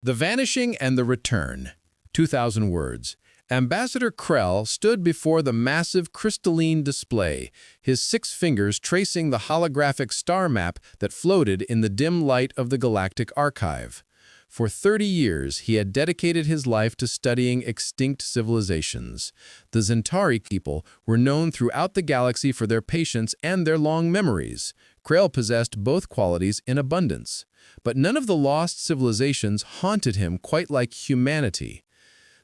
The Vanishing and the Return, 2,000 words. Ambassador Krell stood before the massive crystalline display, his 6 fingers tracing the holographic star map that floated in the dim light of the galactic archive. For 30 years, he had dedicated his life to studying extinct civilizations. The Zentari people were known throughout the galaxy for their patience and their long memories. Krell possessed both qualities in abundance. But none of the lost civilizations haunted him quite like humanity.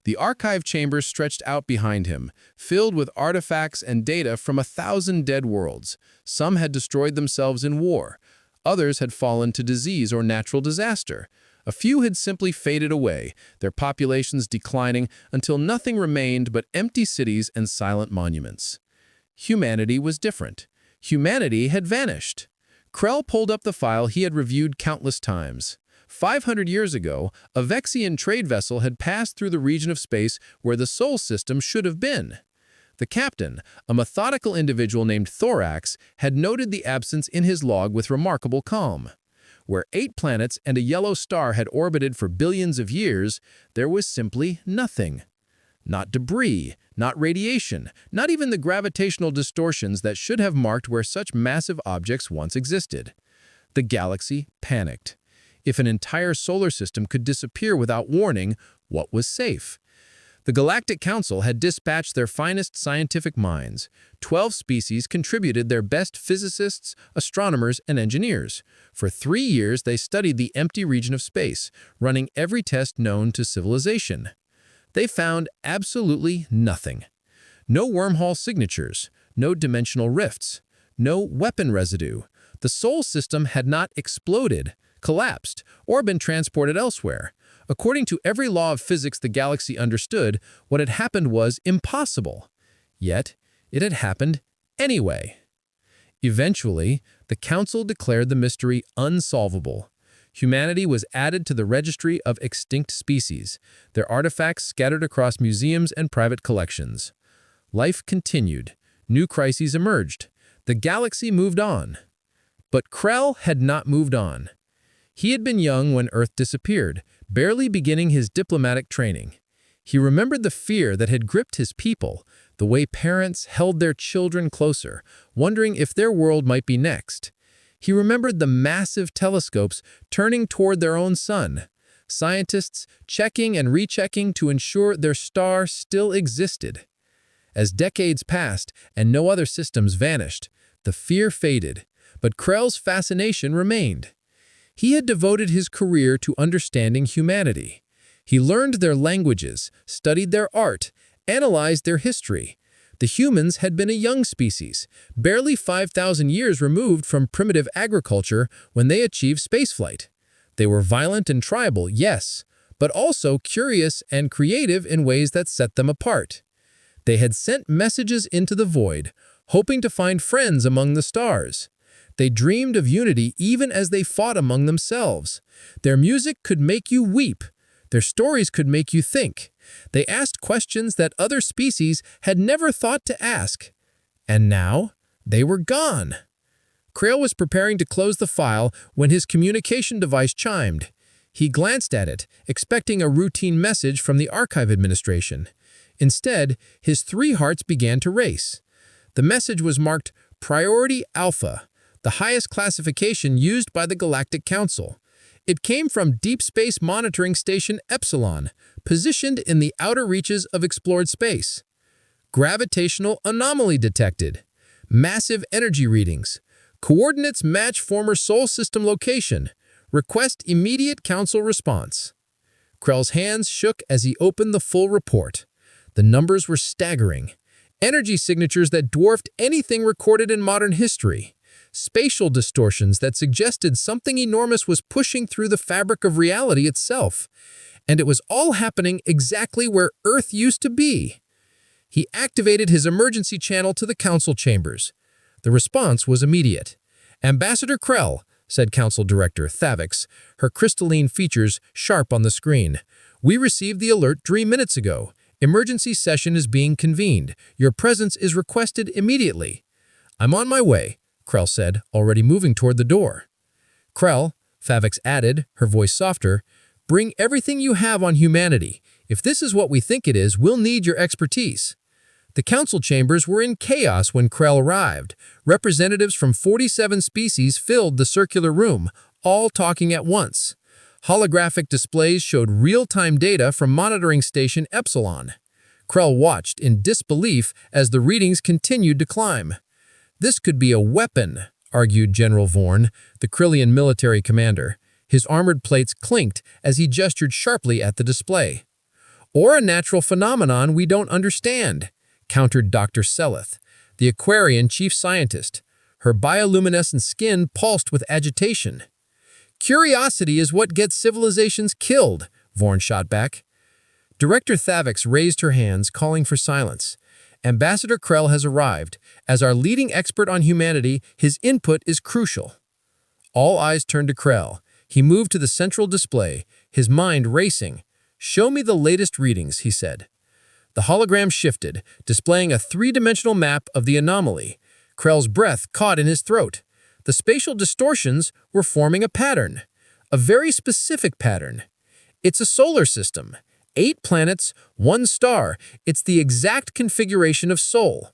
The archive chambers stretched out behind him, filled with artifacts and data from 1,000 dead worlds. Some had destroyed themselves in war. Others had fallen to disease or natural disaster. A few had simply faded away, their populations declining until nothing remained but empty cities and silent monuments. Humanity was different. Humanity had vanished. Krell pulled up the file he had reviewed countless times. 500 years ago, a Vexian trade vessel had passed through the region of space where the Sol system should have been. The captain, a methodical individual named Thorax, had noted the absence in his log with remarkable calm. Where 8 planets and a yellow star had orbited for billions of years, there was simply nothing. Not debris, not radiation, not even the gravitational distortions that should have marked where such massive objects once existed. The galaxy panicked. If an entire solar system could disappear without warning, what was safe? The Galactic Council had dispatched their finest scientific minds. 12 species contributed their best physicists, astronomers, and engineers. For 3 years, they studied the empty region of space, running every test known to civilization. They found absolutely nothing. No wormhole signatures, no dimensional rifts, no weapon residue. The Sol system had not exploded, collapsed, or been transported elsewhere. According to every law of physics the galaxy understood, what had happened was impossible. Yet, it had happened anyway. Eventually, the Council declared the mystery unsolvable. Humanity was added to the registry of extinct species, their artifacts scattered across museums and private collections. Life continued. New crises emerged. The galaxy moved on. But Krell had not moved on. He had been young when Earth disappeared, barely beginning his diplomatic training. He remembered the fear that had gripped his people, the way parents held their children closer, wondering if their world might be next. He remembered the massive telescopes turning toward their own sun, scientists checking and rechecking to ensure their star still existed. As decades passed and no other systems vanished, the fear faded, but Krell's fascination remained. He had devoted his career to understanding humanity. He learned their languages, studied their art, analyzed their history. The humans had been a young species, barely 5,000 years removed from primitive agriculture when they achieved spaceflight. They were violent and tribal, yes, but also curious and creative in ways that set them apart. They had sent messages into the void, hoping to find friends among the stars. They dreamed of unity even as they fought among themselves. Their music could make you weep. Their stories could make you think. They asked questions that other species had never thought to ask. And now, they were gone. Krell was preparing to close the file when his communication device chimed. He glanced at it, expecting a routine message from the archive administration. Instead, his 3 hearts began to race. The message was marked Priority Alpha, the highest classification used by the Galactic Council. It came from Deep Space Monitoring Station Epsilon, positioned in the outer reaches of explored space. Gravitational anomaly detected. Massive energy readings. Coordinates match former Sol system location. Request immediate Council response. Krell's hands shook as he opened the full report. The numbers were staggering. Energy signatures that dwarfed anything recorded in modern history. Spatial distortions that suggested something enormous was pushing through the fabric of reality itself. And it was all happening exactly where Earth used to be. He activated his emergency channel to the Council chambers. The response was immediate. "Ambassador Krell," said Council Director Thavix, her crystalline features sharp on the screen. "We received the alert 3 minutes ago. Emergency session is being convened. Your presence is requested immediately." "I'm on my way," Krell said, already moving toward the door. "Krell," Thavix added, her voice softer, Bring everything you have on humanity. If this is what we think it is, we'll need your expertise." The council chambers were in chaos when Krell arrived. Representatives from 47 species filled the circular room, all talking at once. Holographic displays showed real-time data from monitoring station Epsilon. Krell watched in disbelief as the readings continued to climb. "This could be a weapon," argued General Vorn, the Krillian military commander. His armored plates clinked as he gestured sharply at the display. "Or a natural phenomenon we don't understand," countered Dr. Seleth, the Aquarian chief scientist. Her bioluminescent skin pulsed with agitation. "Curiosity is what gets civilizations killed," Vorn shot back. Director Thavix raised her hands, calling for silence. "Ambassador Krell has arrived. As our leading expert on humanity, his input is crucial." All eyes turned to Krell. He moved to the central display, his mind racing. "Show me the latest readings," he said. The hologram shifted, displaying a three-dimensional map of the anomaly. Krell's breath caught in his throat. The spatial distortions were forming a pattern, a very specific pattern. "It's a solar system. 8 planets, 1 star. It's the exact configuration of Sol."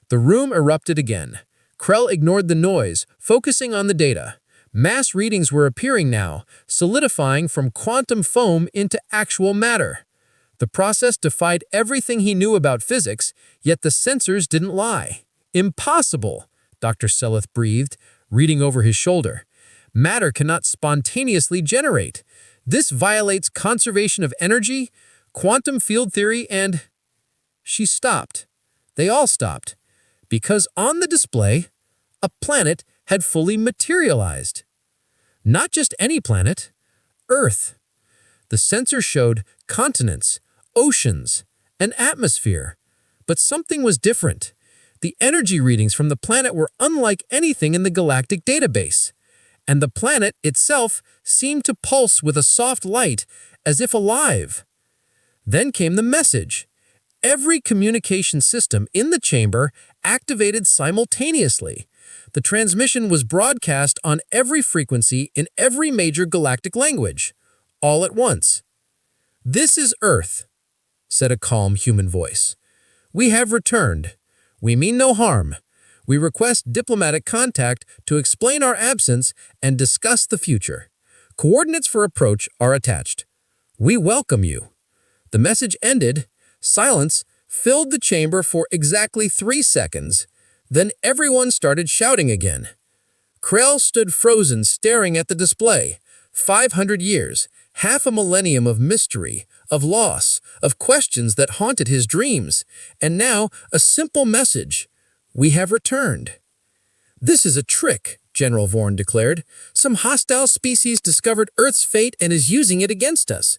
The room erupted again. Krell ignored the noise, focusing on the data. Mass readings were appearing now, solidifying from quantum foam into actual matter. The process defied everything he knew about physics, yet the sensors didn't lie. "Impossible," Dr. Seleth breathed, reading over his shoulder. "Matter cannot spontaneously generate. This violates conservation of energy, quantum field theory, and—" She stopped. They all stopped, because on the display, a planet had fully materialized. Not just any planet, Earth. The sensor showed continents, oceans, an atmosphere. But something was different. The energy readings from the planet were unlike anything in the galactic database. And the planet itself seemed to pulse with a soft light, as if alive. Then came the message. Every communication system in the chamber activated simultaneously. The transmission was broadcast on every frequency in every major galactic language, all at once. "This is Earth," said a calm human voice. "We have returned. We mean no harm. We request diplomatic contact to explain our absence and discuss the future. Coordinates for approach are attached. We welcome you." The message ended. Silence filled the chamber for exactly 3 seconds. Then everyone started shouting again. Krell stood frozen, staring at the display. 500 years, half a millennium of mystery, of loss, of questions that haunted his dreams. And now, a simple message. "We have returned." "This is a trick," General Vorn declared. "Some hostile species discovered Earth's fate and is using it against us."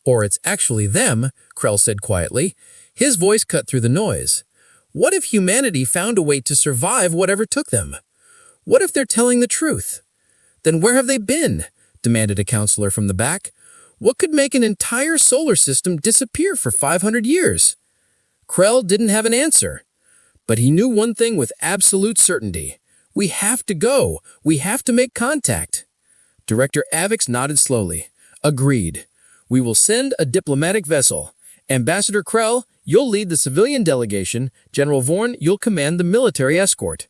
"Or it's actually them," Krell said quietly. His voice cut through the noise. "What if humanity found a way to survive whatever took them? What if they're telling the truth?" "Then where have they been?" demanded a counselor from the back. "What could make an entire solar system disappear for 500 years? Krell didn't have an answer. But he knew one thing with absolute certainty. "We have to go. We have to make contact." Director Avix nodded slowly. "Agreed. We will send a diplomatic vessel. Ambassador Krell, you'll lead the civilian delegation. General Vorn, you'll command the military escort.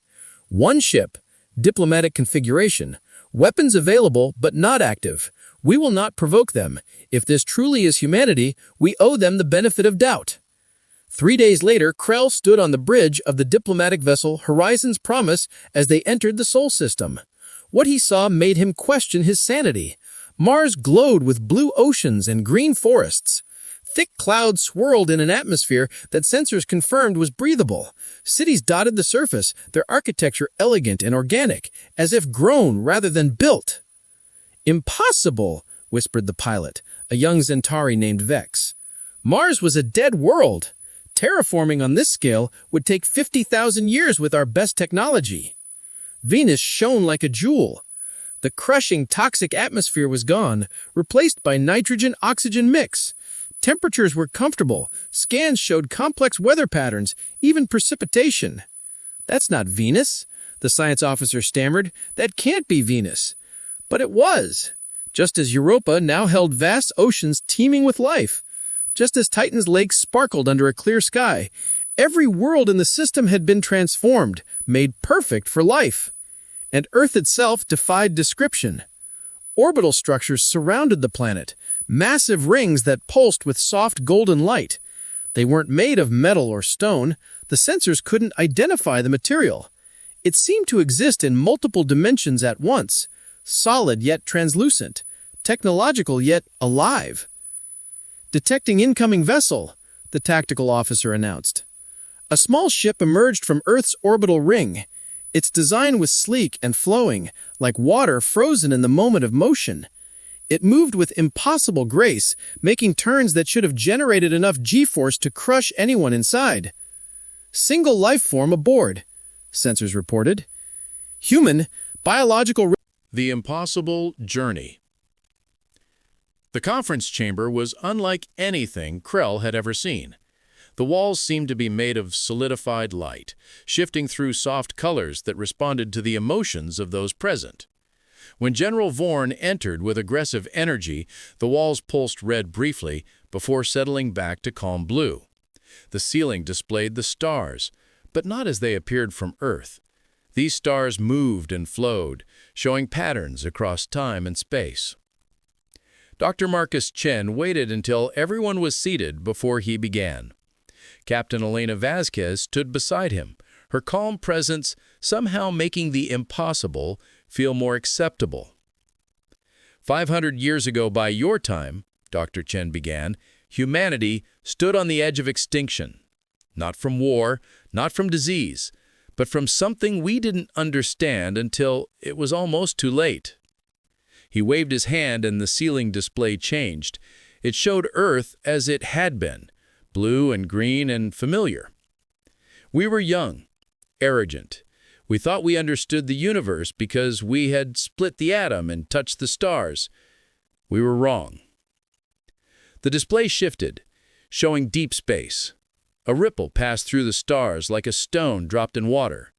1 ship, diplomatic configuration, weapons available but not active. We will not provoke them. If this truly is humanity, we owe them the benefit of doubt." 3 days later, Krell stood on the bridge of the diplomatic vessel Horizon's Promise as they entered the Sol system. What he saw made him question his sanity. Mars glowed with blue oceans and green forests. Thick clouds swirled in an atmosphere that sensors confirmed was breathable. Cities dotted the surface, their architecture elegant and organic, as if grown rather than built. "Impossible," whispered the pilot, a young Zentari named Vex. "Mars was a dead world. Terraforming on this scale would take 50,000 years with our best technology." Venus shone like a jewel. The crushing, toxic atmosphere was gone, replaced by nitrogen-oxygen mix. Temperatures were comfortable. Scans showed complex weather patterns, even precipitation. "That's not Venus," the science officer stammered. "That can't be Venus." But it was. just as Europa now held vast oceans teeming with life, just as Titan's lakes sparkled under a clear sky. Every world in the system had been transformed, made perfect for life. And Earth itself defied description. Orbital structures surrounded the planet, massive rings that pulsed with soft golden light. They weren't made of metal or stone. The sensors couldn't identify the material. It seemed to exist in multiple dimensions at once, solid yet translucent, technological yet alive. "Detecting incoming vessel," the tactical officer announced. A small ship emerged from Earth's orbital ring. Its design was sleek and flowing, like water frozen in the moment of motion. It moved with impossible grace, making turns that should have generated enough G-force to crush anyone inside. "Single life form aboard," sensors reported. "Human, biological..." The Impossible Journey. The conference chamber was unlike anything Krell had ever seen. The walls seemed to be made of solidified light, shifting through soft colors that responded to the emotions of those present. When General Vorn entered with aggressive energy, the walls pulsed red briefly before settling back to calm blue. The ceiling displayed the stars, but not as they appeared from Earth. These stars moved and flowed, showing patterns across time and space. Dr. Marcus Chen waited until everyone was seated before he began. Captain Elena Vasquez stood beside him, her calm presence somehow making the impossible feel more acceptable. 500 years ago by your time, Dr. Chen began, humanity stood on the edge of extinction. Not from war, not from disease, but from something we didn't understand until it was almost too late. He waved his hand and the ceiling display changed. It showed Earth as it had been, blue and green and familiar. We were young, arrogant. We thought we understood the universe because we had split the atom and touched the stars. We were wrong. The display shifted, showing deep space. A ripple passed through the stars like a stone dropped in water.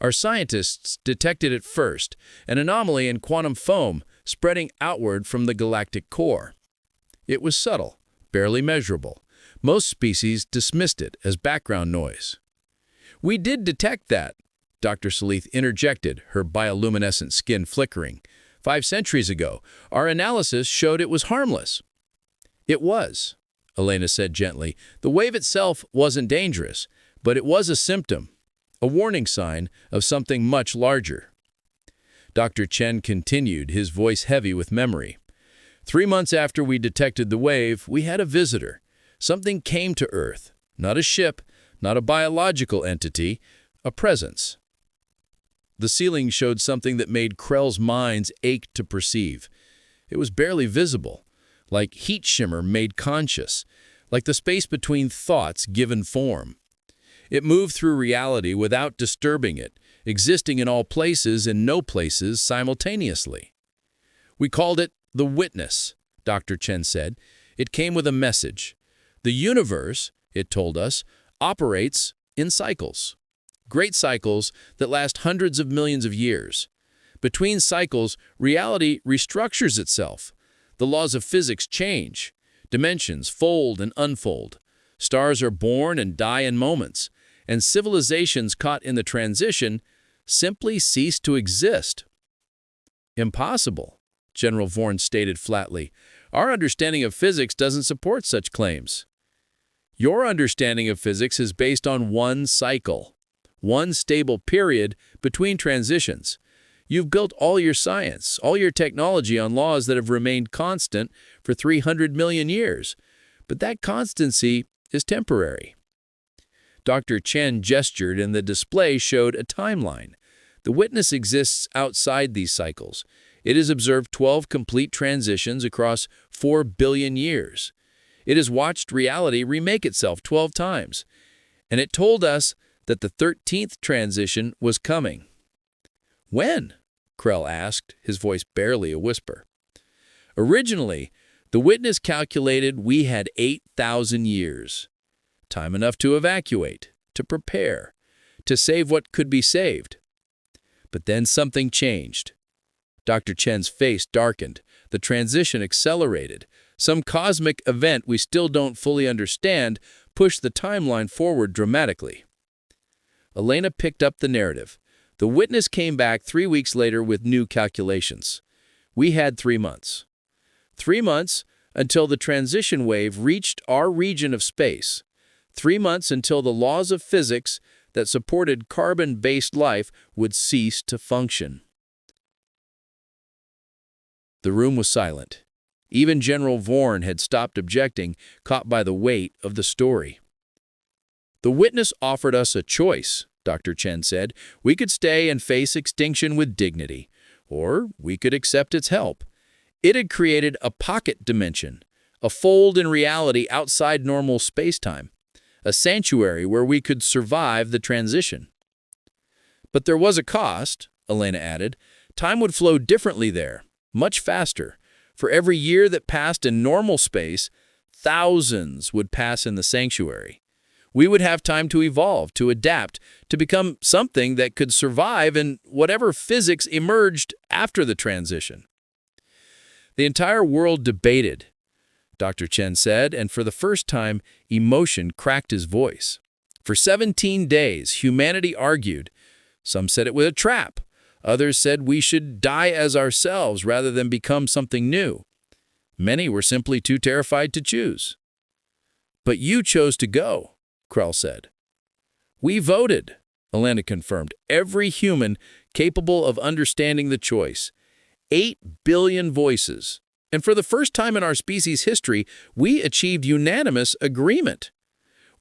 Our scientists detected it first, an anomaly in quantum foam spreading outward from the galactic core. It was subtle, barely measurable. Most species dismissed it as background noise. "We did detect that," Dr. Salith interjected, her bioluminescent skin flickering. 5 centuries ago, our analysis showed it was harmless." "It was," Elena said gently. "The wave itself wasn't dangerous, but it was a symptom, a warning sign of something much larger." Dr. Chen continued, his voice heavy with memory. 3 months after we detected the wave, we had a visitor. Something came to Earth, not a ship, not a biological entity, a presence. The ceiling showed something that made Krell's minds ache to perceive. It was barely visible, like heat shimmer made conscious, like the space between thoughts given form. It moved through reality without disturbing it, existing in all places and no places simultaneously. "We called it the Witness," Dr. Chen said. "It came with a message. The universe," it told us, "operates in cycles. Great cycles that last hundreds of millions of years. Between cycles, reality restructures itself. The laws of physics change. Dimensions fold and unfold. Stars are born and die in moments. And civilizations caught in the transition simply cease to exist." "Impossible," General Vorn stated flatly. "Our understanding of physics doesn't support such claims." "Your understanding of physics is based on one cycle, one stable period between transitions. You've built all your science, all your technology on laws that have remained constant for 300 million years. But that constancy is temporary." Dr. Chen gestured and the display showed a timeline. The Witness exists outside these cycles. It has observed 12 complete transitions across 4 billion years. It has watched reality remake itself 12 times. And it told us that the 13th transition was coming. "When?" Krell asked, his voice barely a whisper. "Originally, the Witness calculated we had 8,000 years. Time enough to evacuate, to prepare, to save what could be saved. But then something changed. Dr. Chen's face darkened. The transition accelerated. Some cosmic event we still don't fully understand pushed the timeline forward dramatically. Elena picked up the narrative. The witness came back 3 weeks later with new calculations. We had 3 months. 3 months until the transition wave reached our region of space. 3 months until the laws of physics that supported carbon-based life would cease to function. The room was silent. Even General Vorn had stopped objecting, caught by the weight of the story. The witness offered us a choice, Dr. Chen said. We could stay and face extinction with dignity, or we could accept its help. It had created a pocket dimension, a fold in reality outside normal space-time, a sanctuary where we could survive the transition. But there was a cost, Elena added. Time would flow differently there, much faster. For every year that passed in normal space, thousands would pass in the sanctuary. We would have time to evolve, to adapt, to become something that could survive in whatever physics emerged after the transition. The entire world debated, Dr. Chen said, and for the first time, emotion cracked his voice. For 17 days, humanity argued. Some said it was a trap. Others said we should die as ourselves rather than become something new. Many were simply too terrified to choose. But you chose to go, Krell said. We voted, Elena confirmed. Every human capable of understanding the choice. 8 billion voices. And for the first time in our species' history, we achieved unanimous agreement.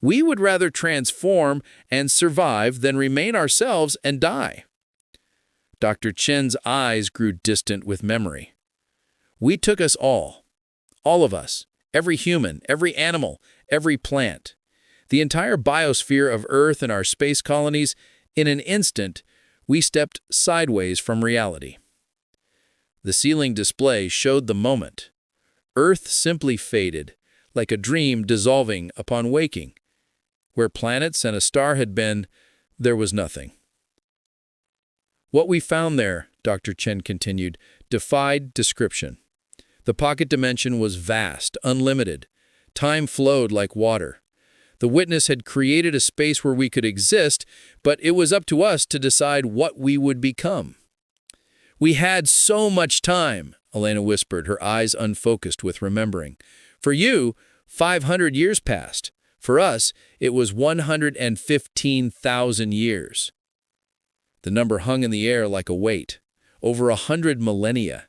We would rather transform and survive than remain ourselves and die. Dr. Chen's eyes grew distant with memory. We took us all of us, every human, every animal, every plant, the entire biosphere of Earth and our space colonies. In an instant, we stepped sideways from reality. The ceiling display showed the moment. Earth simply faded, like a dream dissolving upon waking. Where planets and a star had been, there was nothing. What we found there, Dr. Chen continued, defied description. The pocket dimension was vast, unlimited. Time flowed like water. The witness had created a space where we could exist, but it was up to us to decide what we would become. We had so much time, Elena whispered, her eyes unfocused with remembering. For you, 500 years passed. For us, it was 115,000 years. The number hung in the air like a weight. Over 100 millennia.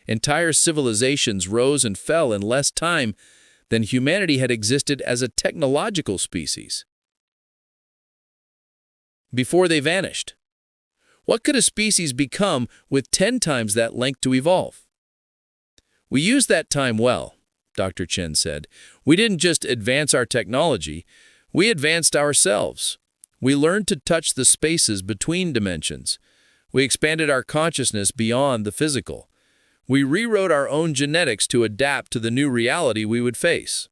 Entire civilizations rose and fell in less time than humanity had existed as a technological species. Before they vanished. What could a species become with 10 times that length to evolve? We used that time well, Dr. Chen said. We didn't just advance our technology, we advanced ourselves. We learned to touch the spaces between dimensions. We expanded our consciousness beyond the physical. We rewrote our own genetics to adapt to the new reality we would face.